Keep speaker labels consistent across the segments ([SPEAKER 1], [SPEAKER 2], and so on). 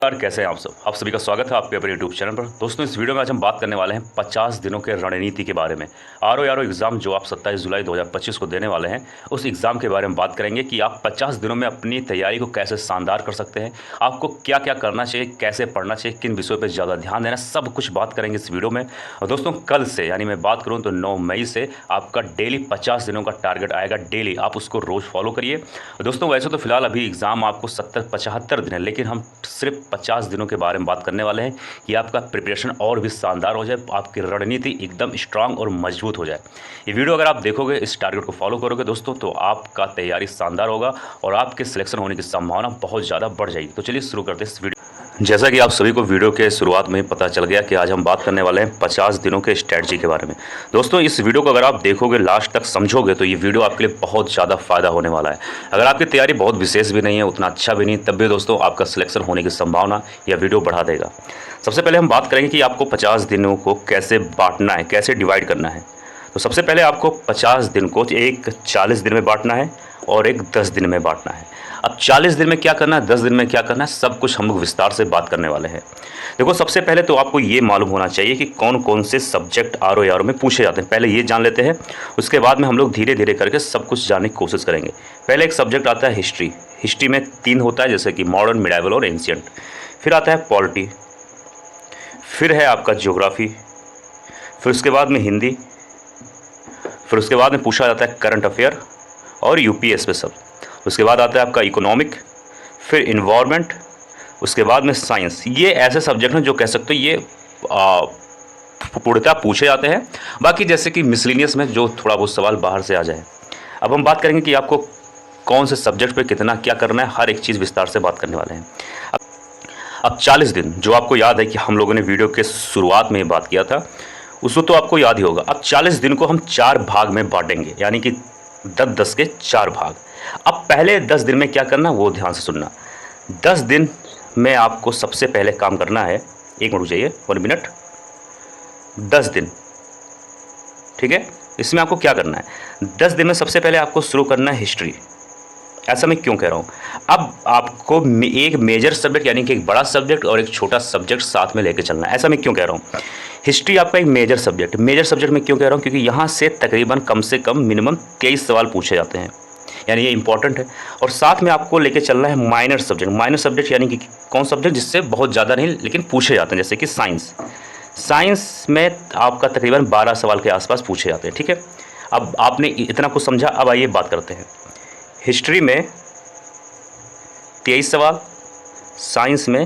[SPEAKER 1] यार कैसे हैं आप सभी का स्वागत है आपके अपने यूट्यूब चैनल पर। दोस्तों इस वीडियो में आज हम बात करने वाले हैं 50 दिनों के रणनीति के बारे में। आर एग्ज़ाम जो आप 27 जुलाई 2025 को देने वाले हैं, उस एग्ज़ाम के बारे में बात करेंगे कि आप 50 दिनों में अपनी तैयारी को कैसे शानदार कर सकते हैं, आपको क्या क्या करना चाहिए, कैसे पढ़ना चाहिए, किन विषयों पर ज़्यादा ध्यान देना, सब कुछ बात करेंगे इस वीडियो में। और दोस्तों कल से यानी मैं बात करूँ तो 9 मई से आपका डेली 50 दिनों का टारगेट आएगा। डेली आप उसको रोज़ फॉलो करिए। दोस्तों वैसे तो फिलहाल अभी एग्ज़ाम आपको 75 दिन है, लेकिन हम सिर्फ 50 दिनों के बारे में बात करने वाले हैं कि आपका प्रिपरेशन और भी शानदार हो जाए, आपकी रणनीति एकदम स्ट्रांग और मजबूत हो जाए। ये वीडियो अगर आप देखोगे, इस टारगेट को फॉलो करोगे दोस्तों, तो आपका तैयारी शानदार होगा और आपके सिलेक्शन होने की संभावना बहुत ज़्यादा बढ़ जाएगी। तो चलिए शुरू करते हैं इस वीडियो। जैसा कि आप सभी को वीडियो के शुरुआत में ही पता चल गया कि आज हम बात करने वाले हैं 50 दिनों के स्ट्रेटजी के बारे में। दोस्तों इस वीडियो को अगर आप देखोगे, लास्ट तक समझोगे, तो ये वीडियो आपके लिए बहुत ज़्यादा फ़ायदा होने वाला है। अगर आपकी तैयारी बहुत विशेष भी नहीं है, उतना अच्छा भी नहीं, तब भी दोस्तों आपका सिलेक्शन होने की संभावना यह वीडियो बढ़ा देगा। सबसे पहले हम बात करेंगे कि आपको 50 दिनों को कैसे बांटना है, कैसे डिवाइड करना है। तो सबसे पहले आपको 50 दिन को एक 40 दिन में बांटना है और एक 10 दिन में बांटना है। अब 40 दिन में क्या करना है, 10 दिन में क्या करना है, सब कुछ हम लोग विस्तार से बात करने वाले हैं। देखो सबसे पहले तो आपको ये मालूम होना चाहिए कि कौन कौन से सब्जेक्ट आर में पूछे जाते हैं। पहले ये जान लेते हैं, उसके बाद में हम लोग धीरे धीरे करके सब कुछ जानने की कोशिश करेंगे। पहले एक सब्जेक्ट आता है हिस्ट्री। हिस्ट्री में 3 होता है, जैसे कि मॉडर्न, मिडाइवल और एंशियंट। फिर आता है पॉलिटी, फिर है आपका ज्योग्राफी, फिर उसके बाद में हिंदी, फिर उसके बाद में पूछा जाता है करंट अफेयर और यूपी स्पेशल। उसके बाद आता है आपका इकोनॉमिक, फिर इन्वायरमेंट, उसके बाद में साइंस। ये ऐसे सब्जेक्ट हैं जो कह सकते हो ये पूर्णतः पूछे जाते हैं। बाकी जैसे कि मिसलिनियस में जो थोड़ा बहुत सवाल बाहर से आ जाए। अब हम बात करेंगे कि आपको कौन से सब्जेक्ट पे कितना क्या करना है, हर एक चीज़ विस्तार से बात करने वाले हैं। अब 40 दिन जो आपको याद है कि हम लोगों ने वीडियो के शुरुआत में बात किया था, उसको तो आपको याद ही होगा। अब 40 दिन को हम 4 भाग में बांटेंगे, यानी कि 10-10 के 4 भाग। अब पहले 10 दिन में क्या करना वो ध्यान से सुनना। 10 दिन में आपको सबसे पहले काम करना है, 1 मिनट रुक जाइए, 1 मिनट। 10 दिन, ठीक है। इसमें आपको क्या करना है, 10 दिन में सबसे पहले आपको शुरू करना है हिस्ट्री। ऐसा मैं क्यों कह रहा हूँ, अब आपको एक मेजर सब्जेक्ट यानी कि एक बड़ा सब्जेक्ट और एक छोटा सब्जेक्ट साथ में लेके चलना है। ऐसा मैं क्यों कह रहा हूँ, हिस्ट्री आपका एक मेजर सब्जेक्ट में क्यों कह रहा हूँ, क्योंकि यहाँ से तकरीबन कम से कम मिनिमम 23 सवाल पूछे जाते हैं, यानी ये इंपॉर्टेंट है। और साथ में आपको लेके चलना है माइनर सब्जेक्ट यानी कि कौन सब्जेक्ट जिससे बहुत ज़्यादा नहीं लेकिन पूछे जाते हैं, जैसे कि साइंस में आपका तकरीबन 12 सवाल के आसपास पूछे जाते हैं, ठीक है। अब आपने इतना कुछ समझा, अब आइए बात करते हैं। हिस्ट्री में 23 सवाल, साइंस में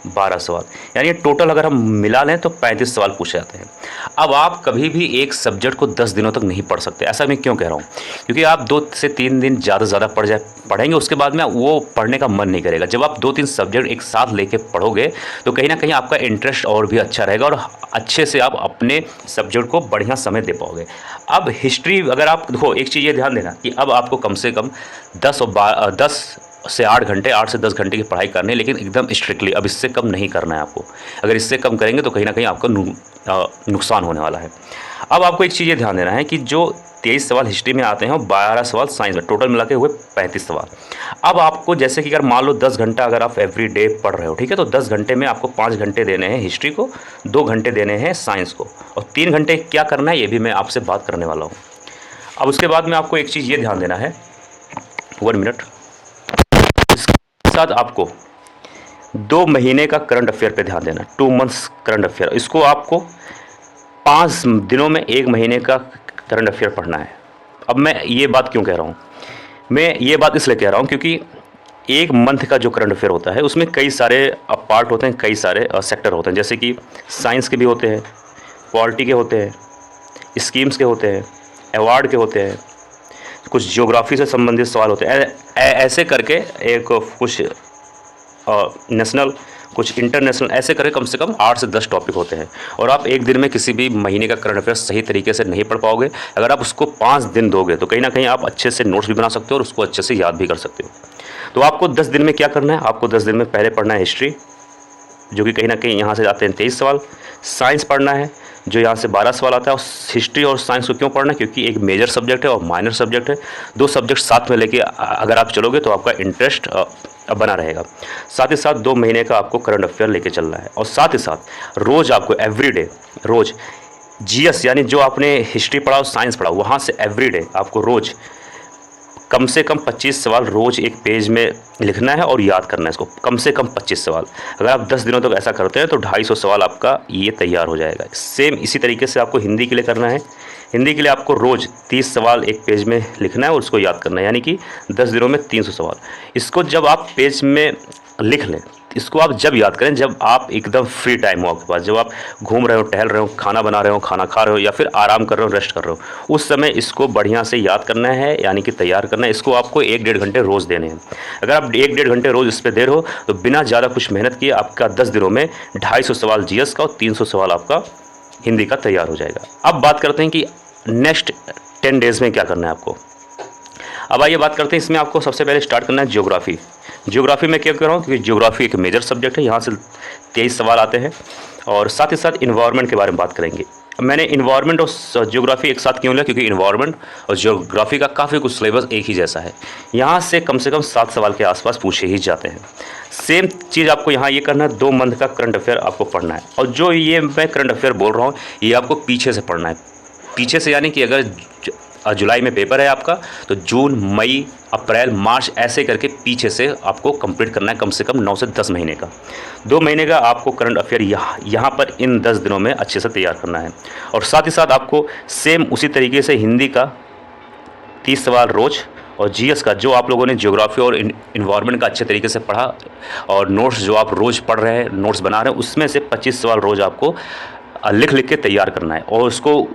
[SPEAKER 1] 12 सवाल, यानी टोटल अगर हम मिला लें तो 35 सवाल पूछे जाते हैं। अब आप कभी भी एक सब्जेक्ट को 10 दिनों तक नहीं पढ़ सकते। ऐसा मैं क्यों कह रहा हूँ, क्योंकि आप 2 से 3 दिन ज़्यादा पढ़ेंगे, उसके बाद में वो पढ़ने का मन नहीं करेगा। जब आप 2-3 सब्जेक्ट एक साथ लेके पढ़ोगे तो कहीं ना कहीं आपका इंटरेस्ट और भी अच्छा रहेगा और अच्छे से आप अपने सब्जेक्ट को बढ़िया समय दे पाओगे। अब हिस्ट्री अगर आप देखो, एक चीज़ ये ध्यान देना कि अब आपको कम से कम 10 से 8 घंटे, 8 से 10 घंटे की पढ़ाई करनी है, लेकिन एकदम स्ट्रिक्टली। अब इससे कम नहीं करना है आपको। अगर इससे कम करेंगे तो कहीं ना कहीं आपका नुकसान होने वाला है। अब आपको एक चीज़ ये ध्यान देना है कि जो 23 सवाल हिस्ट्री में आते हैं और 12 सवाल साइंस में, टोटल मिला के हुए 35 सवाल। अब आपको जैसे कि अगर मान लो 10 घंटा अगर आप एवरी डे पढ़ रहे हो, ठीक है, तो 10 घंटे में आपको 5 घंटे देने हैं हिस्ट्री को, 2 घंटे देने हैं साइंस को, और 3 घंटे क्या करना है ये भी मैं आपसे बात करने वाला हूँ। अब उसके बाद में आपको एक चीज़ ये ध्यान देना है, 1 मिनट। इसके साथ आपको 2 महीने का करंट अफेयर पे ध्यान देना, 2 मंथ्स करंट अफेयर। इसको आपको 5 दिनों में 1 महीने का करंट अफेयर पढ़ना है। अब मैं ये बात क्यों कह रहा हूँ, मैं ये बात इसलिए कह रहा हूँ क्योंकि 1 मंथ का जो करंट अफेयर होता है उसमें कई सारे पार्ट होते हैं, कई सारे सेक्टर होते हैं, जैसे कि साइंस के भी होते हैं, पॉलिटी के होते हैं, स्कीम्स के होते हैं, अवार्ड के होते हैं, कुछ ज्योग्राफी से संबंधित सवाल होते हैं। ऐसे करके एक कुछ नेशनल, कुछ इंटरनेशनल, ऐसे करके कम से कम 8 से 10 टॉपिक होते हैं। और आप एक दिन में किसी भी महीने का करंट अफेयर सही तरीके से नहीं पढ़ पाओगे। अगर आप उसको 5 दिन दोगे तो कहीं ना कहीं आप अच्छे से नोट्स भी बना सकते हो और उसको अच्छे से याद भी कर सकते हो। तो आपको 10 दिन में क्या करना है, आपको 10 दिन में पहले पढ़ना है हिस्ट्री, जो कि कहीं ना कहीं यहाँ से जाते हैं 23 सवाल। साइंस पढ़ना है, जो यहाँ से 12 सवाल आता है। और हिस्ट्री और साइंस को क्यों पढ़ना है, क्योंकि एक मेजर सब्जेक्ट है और माइनर सब्जेक्ट है। 2 सब्जेक्ट साथ में लेके अगर आप चलोगे तो आपका इंटरेस्ट बना रहेगा। साथ ही साथ 2 महीने का आपको करंट अफेयर लेके चलना है और साथ ही साथ रोज़ आपको एवरीडे रोज़ जीएस यानी जो आपने हिस्ट्री पढ़ा और साइंस पढ़ा वहाँ से एवरीडे आपको रोज़ कम से कम 25 सवाल रोज़ एक पेज में लिखना है और याद करना है इसको, कम से कम 25 सवाल। अगर आप 10 दिनों तक ऐसा करते हैं तो 250 सवाल आपका ये तैयार हो जाएगा। सेम इसी तरीके से आपको हिंदी के लिए करना है। हिंदी के लिए आपको रोज़ 30 सवाल एक पेज में लिखना है और उसको याद करना है, यानी कि 10 दिनों में 300 सवाल। इसको जब आप पेज में लिख लें, इसको आप जब याद करें जब आप एकदम फ्री टाइम हो आपके पास, जब आप घूम रहे हो, टहल रहे हो, खाना बना रहे हो, खाना खा रहे हो या फिर आराम कर रहे हो, रेस्ट कर रहे हो, उस समय इसको बढ़िया से याद करना है, यानी कि तैयार करना है। इसको आपको 1-1.5 घंटे रोज़ देने हैं। अगर आप 1-1.5 घंटे रोज़ इस पर दे रहे हो तो बिना ज़्यादा कुछ मेहनत किए आपका 10 दिनों में 250 सवाल जीएस का और 300 सवाल आपका हिंदी का तैयार हो जाएगा। अब बात करते हैं कि नेक्स्ट 10 डेज़ में क्या करना है आपको। अब आइए बात करते हैं, इसमें आपको सबसे पहले स्टार्ट करना है ज्योग्राफी। ज्योग्राफी में क्या कर रहा हूँ, क्योंकि ज्योग्राफी एक मेजर सब्जेक्ट है, यहाँ से 23 सवाल आते हैं और साथ ही साथ इन्वायरमेंट के बारे में बात करेंगे। मैंने इन्वायरमेंट और ज्योग्राफी एक साथ क्यों लिया, क्योंकि इन्वायरमेंट और ज्योग्राफी का काफ़ी कुछ सिलेबस एक ही जैसा है। यहाँ से कम 7 सवाल के आसपास पूछे ही जाते हैं। सेम चीज़ आपको यहाँ ये करना है, 2 मंथ का करंट अफेयर आपको पढ़ना है। और जो ये मैं करंट अफेयर बोल रहा हूँ ये आपको पीछे से पढ़ना है। पीछे से यानी कि अगर जुलाई में पेपर है आपका तो जून, मई, अप्रैल, मार्च ऐसे करके पीछे से आपको कंप्लीट करना है, कम से कम 9 से 10 महीने का। 2 महीने का आपको करंट अफेयर यहाँ पर इन 10 दिनों में अच्छे से तैयार करना है। और साथ ही साथ आपको सेम उसी तरीके से हिंदी का 30 सवाल रोज़ और जीएस का जो आप लोगों ने ज्योग्राफी और इन्वायरमेंट का अच्छे तरीके से पढ़ा और नोट्स जो आप रोज़ पढ़ रहे हैं, नोट्स बना रहे हैं, उसमें से 25 सवाल रोज़ आपको लिख के तैयार करना है। और उसको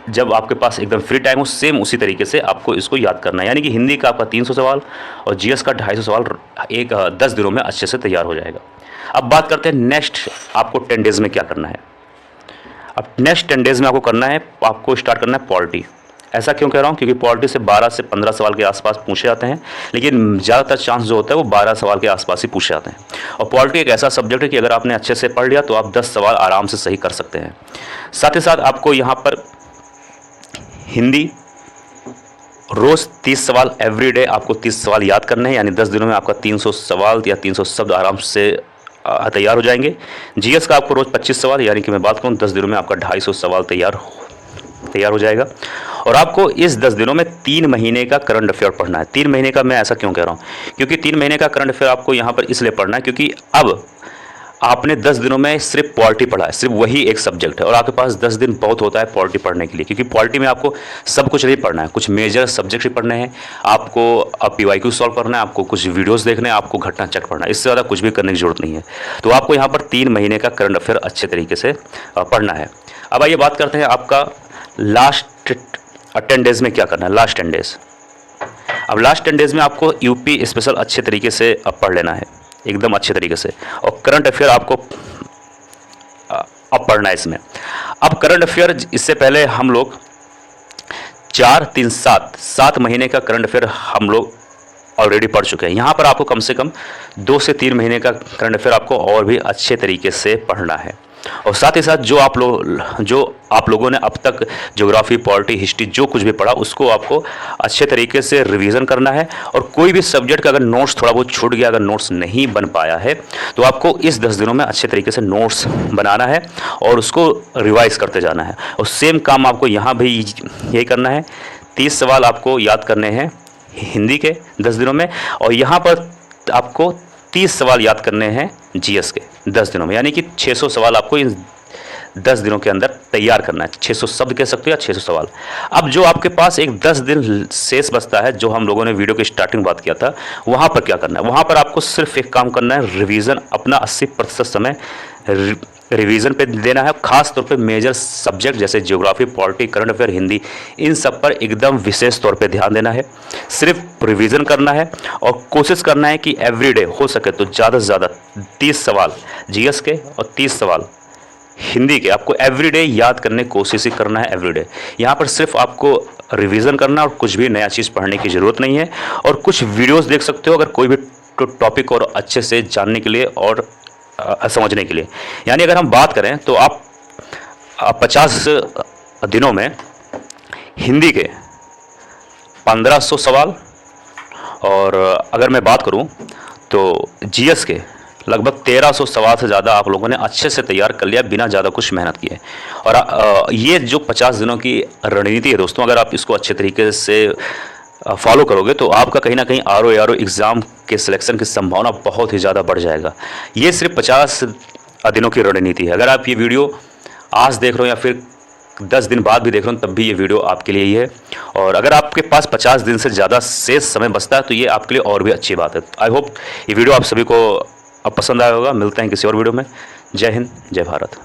[SPEAKER 1] जब आपके पास एकदम फ्री टाइम हो सेम उसी तरीके से आपको इसको याद करना है, यानी कि हिंदी का आपका 300 सवाल और जीएस का 250 सवाल 10 दिनों में अच्छे से तैयार हो जाएगा। अब बात करते हैं नेक्स्ट आपको 10 डेज़ में क्या करना है। अब नेक्स्ट 10 डेज़ में आपको करना है, आपको स्टार्ट करना है पॉलिटी। ऐसा क्यों कह रहा हूँ, क्योंकि पॉलिटी से 12 से 15 सवाल के आसपास पूछे जाते हैं, लेकिन ज़्यादातर चांस जो होता है वो 12 सवाल के आसपास ही पूछे जाते हैं। और पॉलिटी एक ऐसा सब्जेक्ट है कि अगर आपने अच्छे से पढ़ लिया तो आप 10 सवाल आराम से सही कर सकते हैं। साथ ही साथ आपको यहाँ पर हिंदी रोज़ 30 सवाल एवरीडे आपको 30 सवाल याद करने हैं, यानी 10 दिनों में आपका 300 सवाल या 300 शब्द आराम से तैयार हो जाएंगे। जीएस का आपको रोज़ 25 सवाल, यानी कि मैं बात करूँ 10 दिनों में आपका 250 सवाल तैयार हो जाएगा। और आपको इस 10 दिनों में 3 महीने का करंट अफेयर पढ़ना है। 3 महीने का मैं ऐसा क्यों कह रहा हूँ, क्योंकि 3 महीने का करंट अफेयर आपको यहाँ पर इसलिए पढ़ना है क्योंकि अब आपने 10 दिनों में सिर्फ पॉलिटी पढ़ा है, सिर्फ वही एक सब्जेक्ट है और आपके पास 10 दिन बहुत होता है पॉलिटी पढ़ने के लिए, क्योंकि पॉलिटी में आपको सब कुछ नहीं पढ़ना है, कुछ मेजर सब्जेक्ट भी पढ़ने हैं, आपको पीवाईक्यू सॉल्व करना है, आपको कुछ वीडियोस देखने हैं, आपको घटना चेक पढ़ना है, इससे ज़्यादा कुछ भी करने की जरूरत नहीं है। तो आपको यहाँ पर 3 महीने का करंट अफेयर अच्छे तरीके से पढ़ना है। अब आइए बात करते हैं आपका लास्ट 10 डेज़ में क्या करना है। लास्ट 10 डेज़, अब लास्ट 10 डेज़ में आपको यूपी स्पेशल अच्छे तरीके से पढ़ लेना है, एकदम अच्छे तरीके से, और करंट अफेयर आपको अब पढ़ना है इसमें। अब करंट अफेयर इससे पहले हम लोग 7 महीने का करंट अफेयर हम लोग ऑलरेडी पढ़ चुके हैं। यहाँ पर आपको कम से कम 2 से 3 महीने का करंट अफेयर आपको और भी अच्छे तरीके से पढ़ना है। और साथ ही साथ जो आप लोगों ने अब तक ज्योग्राफी, पॉलिटी, हिस्ट्री जो कुछ भी पढ़ा उसको आपको अच्छे तरीके से रिवीजन करना है। और कोई भी सब्जेक्ट का अगर नोट्स थोड़ा बहुत छूट गया, अगर नोट्स नहीं बन पाया है तो आपको इस 10 दिनों में अच्छे तरीके से नोट्स बनाना है और उसको रिवाइज करते जाना है। और सेम काम आपको यहाँ भी यही करना है। 30 सवाल आपको याद करने हैं हिंदी के 10 दिनों में और यहाँ पर आपको 30 सवाल याद करने हैं जीएस के 10 दिनों में, यानी कि 600 सवाल आपको इन 10 दिनों के अंदर तैयार करना है। 600 शब्द कह सकते हो या 600 सवाल। अब जो आपके पास एक 10 दिन शेष बचता है, जो हम लोगों ने वीडियो की स्टार्टिंग बात किया था, वहाँ पर क्या करना है, वहाँ पर आपको सिर्फ एक काम करना है, रिवीजन अपना 80% समय रिवीजन पे देना है। खास तौर पे मेजर सब्जेक्ट जैसे geography, polity, current affair, Hindi, इन सब पर एकदम विशेष तौर पे ध्यान देना है। सिर्फ रिवीजन करना है और कोशिश करना है कि एवरीडे हो सके तो ज़्यादा से ज़्यादा 30 सवाल जीएस के और 30 सवाल हिंदी के आपको एवरीडे याद करने की कोशिश ही करना है। एवरीडे यहाँ पर सिर्फ आपको रिवीजन करना और कुछ भी नया चीज़ पढ़ने की ज़रूरत नहीं है। और कुछ वीडियोज़ देख सकते हो अगर कोई भी टॉपिक और अच्छे से जानने के लिए और समझने के लिए। यानी अगर हम बात करें तो आप 50 दिनों में हिंदी के 1500 सवाल, और अगर मैं बात करूं तो जीएस के लगभग 1300 सवाल से ज़्यादा आप लोगों ने अच्छे से तैयार कर लिया बिना ज़्यादा कुछ मेहनत किए। और ये जो 50 दिनों की रणनीति है दोस्तों, अगर आप इसको अच्छे तरीके से फॉलो करोगे तो आपका कहीं ना कहीं आर ओ एग्ज़ाम के सिलेक्शन की संभावना बहुत ही ज़्यादा बढ़ जाएगा। ये सिर्फ 50 दिनों की रणनीति है। अगर आप ये वीडियो आज देख रहे हो या फिर 10 दिन बाद भी देख रहे हो तब भी ये वीडियो आपके लिए ही है। और अगर आपके पास 50 दिन से ज़्यादा शेष समय बचता है तो ये आपके लिए और भी अच्छी बात है। आई होप ये वीडियो आप सभी को अब पसंद आया होगा। मिलते हैं किसी और वीडियो में। जय हिंद, जय भारत।